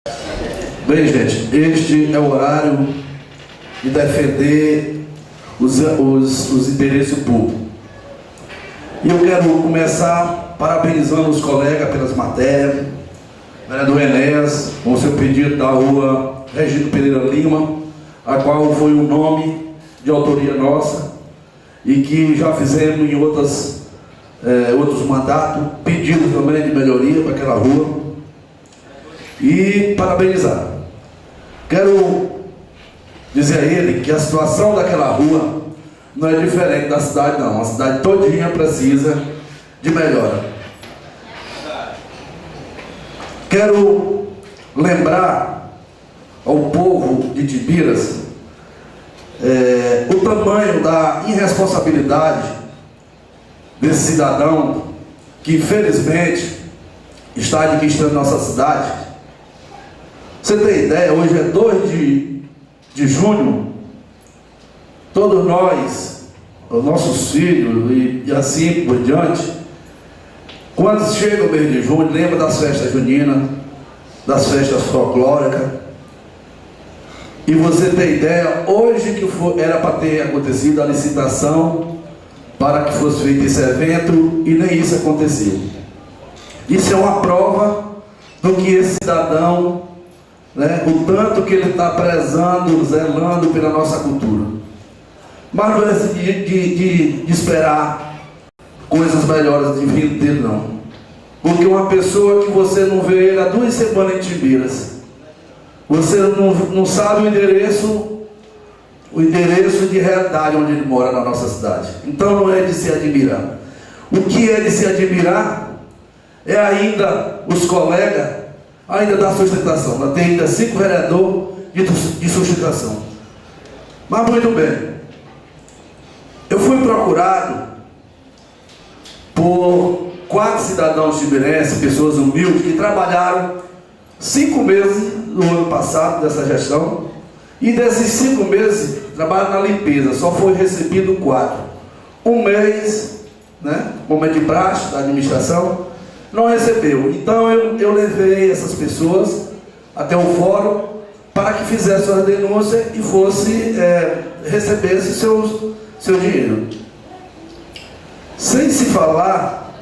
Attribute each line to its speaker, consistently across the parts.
Speaker 1: Bem, gente, este é o horário de defender os interesses públicos. E eu quero começar parabenizando os colegas pelas matérias, vereador Enéas, com o seu pedido da rua Regino Pereira Lima, a qual foi um nome de autoria nossa, e que já fizemos em outros mandatos, pedidos também de melhoria para aquela rua, e parabenizar. Quero dizer a ele que a situação daquela rua não é diferente da cidade, não. A cidade todinha precisa de melhora. Quero lembrar ao povo de Timbiras o tamanho da irresponsabilidade desse cidadão que infelizmente está administrando nossa cidade. Você tem ideia, hoje é 2 de junho, todos nós, os nossos filhos e assim por diante, quando chega o mês de junho, lembra das festas juninas, das festas folclóricas, e você tem ideia, hoje que era para ter acontecido a licitação para que fosse feito esse evento, e nem isso aconteceu. Isso é uma prova do que esse cidadão, o tanto que ele está prezando, zelando pela nossa cultura. Mas não é de esperar coisas melhores de vindo dele, não. Porque uma pessoa que você não vê ele há 2 semanas em Timbiras, você não sabe o endereço de realidade onde ele mora na nossa cidade. Então não é de se admirar. O que é de se admirar é ainda os colegas ainda da sustentação. Ela tem ainda 5 vereadores de sustentação. Mas muito bem, eu fui procurado por 4 cidadãos timbirenses, pessoas humildes, que trabalharam 5 meses no ano passado dessa gestão, e desses 5 meses trabalham na limpeza, só foi recebido 4. Um mês, momento de praxe da administração, não recebeu. Então eu levei essas pessoas até o fórum para que fizesse a denúncia e recebesse seu dinheiro. Sem se falar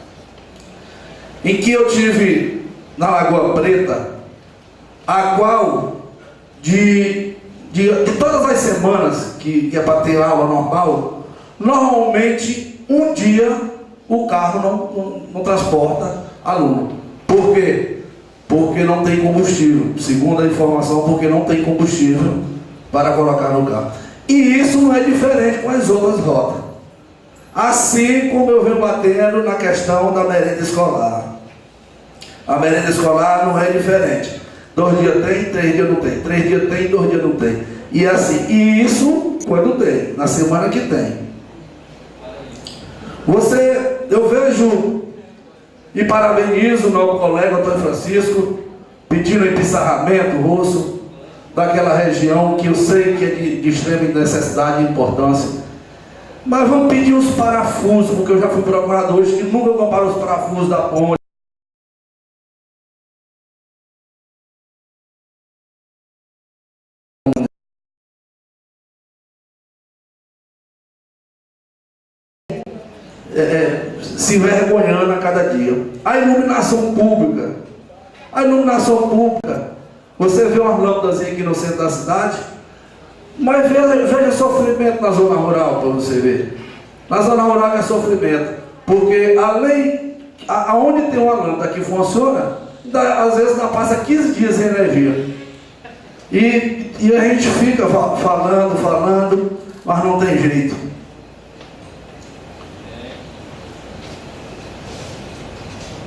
Speaker 1: em que eu tive na Lagoa Preta, a qual de todas as semanas que é para ter aula normal, normalmente um dia o carro não transporta aluno. Por quê? Porque não tem combustível. Segundo a informação, porque não tem combustível para colocar no carro. E isso não é diferente com as outras rotas. Assim como eu venho batendo na questão da merenda escolar. A merenda escolar não é diferente. 2 dias tem, 3 dias não tem. 3 dias tem, 2 dias não tem. E assim, e isso quando tem, na semana que tem. Eu vejo e parabenizo o novo colega Antônio Francisco, pedindo empissarramento rosto daquela região que eu sei que é de extrema necessidade e importância. Mas vamos pedir os parafusos, porque eu já fui procurador hoje que nunca compraram os parafusos da ponte. Se envergonhando a cada dia. A iluminação pública, você vê umas lâmpadas aqui no centro da cidade, mas veja sofrimento na zona rural para você ver. Na zona rural é sofrimento, porque aonde tem uma lâmpada que funciona, às vezes não passa 15 dias sem energia. E a gente fica falando, mas não tem jeito.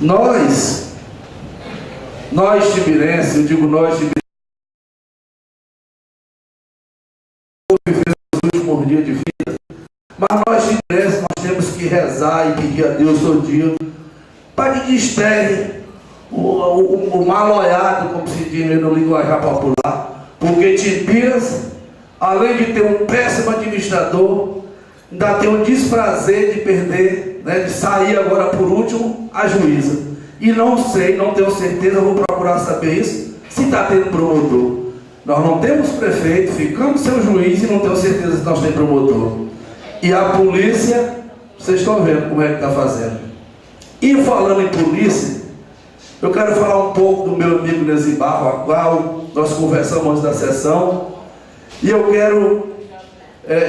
Speaker 1: Nós timbirenses, eu digo nós timbirenses, vivemos os últimos dias de vida, mas nós timbirenses, nós temos que rezar e pedir a Deus todo dia para que desterre o mal-olhado, como se diz no linguajar popular, porque Timbiras, além de ter um péssimo administrador, ainda tem o desprazer de perder, de sair agora por último a juíza. E não tenho certeza, vou procurar saber isso, se está tendo promotor. Nós não temos prefeito, ficamos sem juiz e não temos certeza se nós temos promotor. E a polícia, vocês estão vendo como é que está fazendo. E falando em polícia, eu quero falar um pouco do meu amigo Nezi Barro, a qual nós conversamos antes da sessão. E eu quero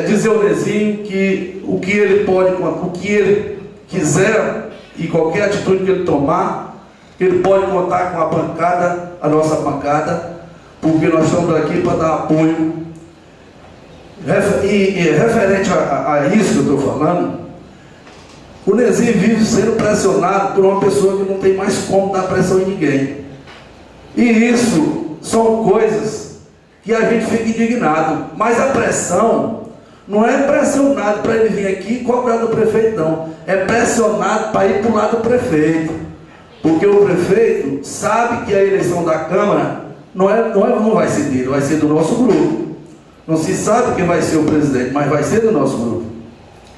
Speaker 1: dizer ao Nezinho que o que ele pode, o que ele quiser e qualquer atitude que ele tomar, ele pode contar com a bancada, a nossa bancada, porque nós estamos aqui para dar apoio. E referente a isso que eu estou falando, o Nezinho vive sendo pressionado por uma pessoa que não tem mais como dar pressão em ninguém. E isso são coisas que a gente fica indignado. Mas a pressão não é pressionado para ele vir aqui e cobrar do prefeito, não. É pressionado para ir para o lado do prefeito. Porque o prefeito sabe que a eleição da Câmara não vai ser dele, vai ser do nosso grupo. Não se sabe quem vai ser o presidente, mas vai ser do nosso grupo.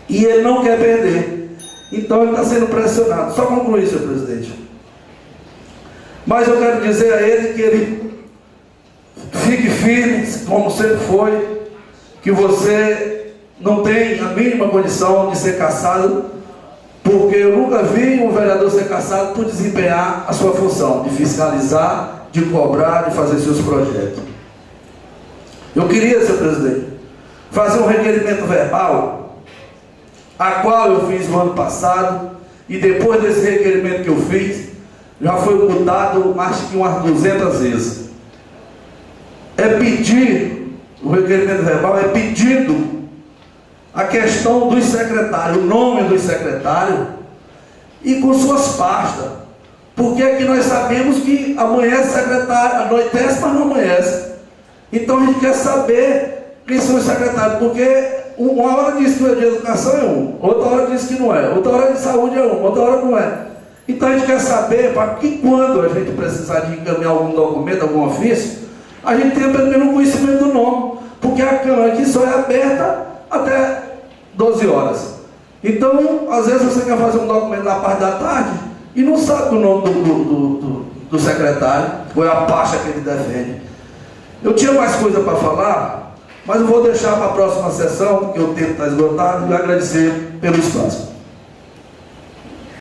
Speaker 1: E ele não quer perder. Então ele está sendo pressionado. Só concluir, senhor presidente. Mas eu quero dizer a ele que ele fique firme, como sempre foi, que você não tem a mínima condição de ser cassado, porque eu nunca vi um vereador ser cassado por desempenhar a sua função, de fiscalizar, de cobrar, de fazer seus projetos. Eu queria, senhor presidente, fazer um requerimento verbal, a qual eu fiz no ano passado, e depois desse requerimento que eu fiz, já foi mudado mais que umas 200 vezes. É pedir, o requerimento verbal é pedindo a questão dos secretários, o nome dos secretários, e com suas pastas. Porque é que nós sabemos que amanhece secretário, anoitece, mas não amanhece. Então a gente quer saber quem são os secretários, porque uma hora diz que o de educação é um, outra hora diz que não é, outra hora de saúde é um, outra hora não é. Então a gente quer saber para que quando a gente precisar de encaminhar algum documento, algum ofício, a gente tenha pelo menos um conhecimento do nome, porque a Câmara aqui só é aberta até 12 horas. Então, às vezes você quer fazer um documento na parte da tarde e não sabe o nome do secretário, ou é a pasta que ele defende. Eu tinha mais coisa para falar, mas eu vou deixar para a próxima sessão, porque o tempo está esgotado, e agradecer pelo espaço.